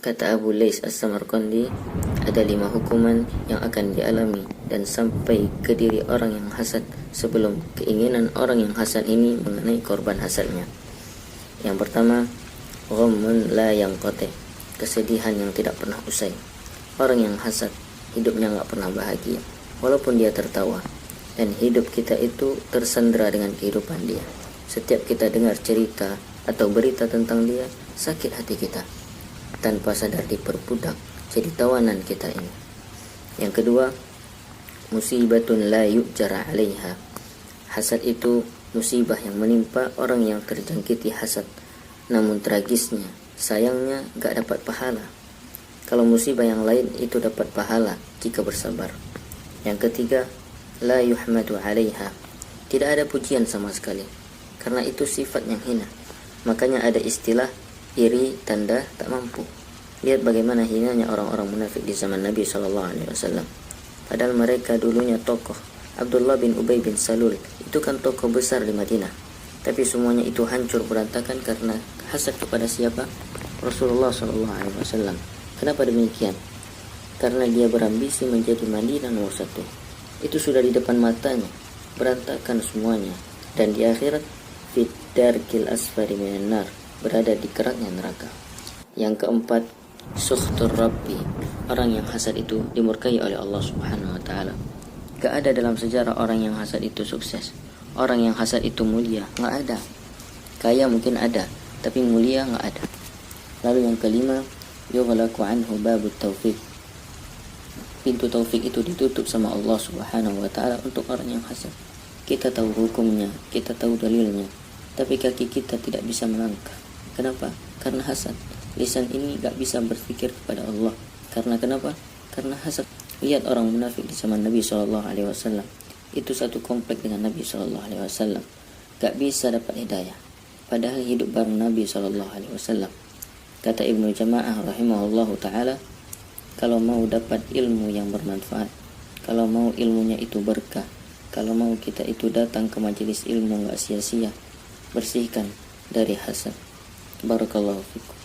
Kata Abu Lais As-Samarqandi, ada 5 hukuman yang akan dialami dan sampai ke diri orang yang hasad sebelum keinginan orang yang hasad ini mengenai korban hasadnya. Yang pertama, ghammun la yanqati, kesedihan yang tidak pernah usai. Orang yang hasad hidupnya gak pernah bahagia, walaupun dia tertawa. Dan hidup kita itu tersandera dengan kehidupan dia. Setiap kita dengar cerita atau berita tentang dia, sakit hati kita. Tanpa sadar diperbudak jadi tawanan kita ini. Yang kedua, musibatun la yu'jara 'alaiha. Hasad itu musibah yang menimpa orang yang terjangkiti hasad. Namun tragisnya, sayangnya gak dapat pahala. Kalau musibah yang lain itu dapat pahala jika bersabar. Yang ketiga, la yuhmadu 'alaiha. Tidak ada pujian sama sekali, karena itu sifat yang hina. Makanya ada istilah iri tanda tak mampu. Lihat bagaimana hinanya orang-orang munafik di zaman Nabi SAW. Padahal mereka dulunya tokoh. Abdullah bin Ubay bin Salul itu kan tokoh besar di Madinah. Tapi semuanya itu hancur berantakan karena hasad kepada siapa? Rasulullah SAW. Kenapa demikian? Karena dia berambisi menjadi Madinah nomor 1. Itu sudah di depan matanya, berantakan semuanya. Dan di akhirat, fit darkil asfari minan nar, berada di keraknya neraka. Yang keempat, sukhtur rabbi. Orang yang hasad itu dimurkai oleh Allah Subhanahu wa taala. Gak ada dalam sejarah orang yang hasad itu sukses. Orang yang hasad itu mulia, gak ada. Kaya mungkin ada, tapi mulia gak ada. Lalu yang kelima, yughlaqu anhu babut taufiq. Pintu taufik itu ditutup sama Allah Subhanahu wa taala untuk orang yang hasad. Kita tahu hukumnya, kita tahu dalilnya, tapi kaki kita tidak bisa melangkah. Kenapa? Karena hasad. Lisan ini gak bisa berpikir kepada Allah. Karena kenapa? Karena hasad. Lihat orang munafik di zaman Nabi SAW. Itu satu komplek dengan Nabi SAW. Gak bisa dapat hidayah, padahal hidup bareng Nabi SAW. Kata Ibnu Jama'ah rahimahullahu ta'ala, kalau mau dapat ilmu yang bermanfaat, kalau mau ilmunya itu berkah, kalau mau kita itu datang ke majelis ilmu gak sia-sia, bersihkan dari hasad. Barakallahu fikum.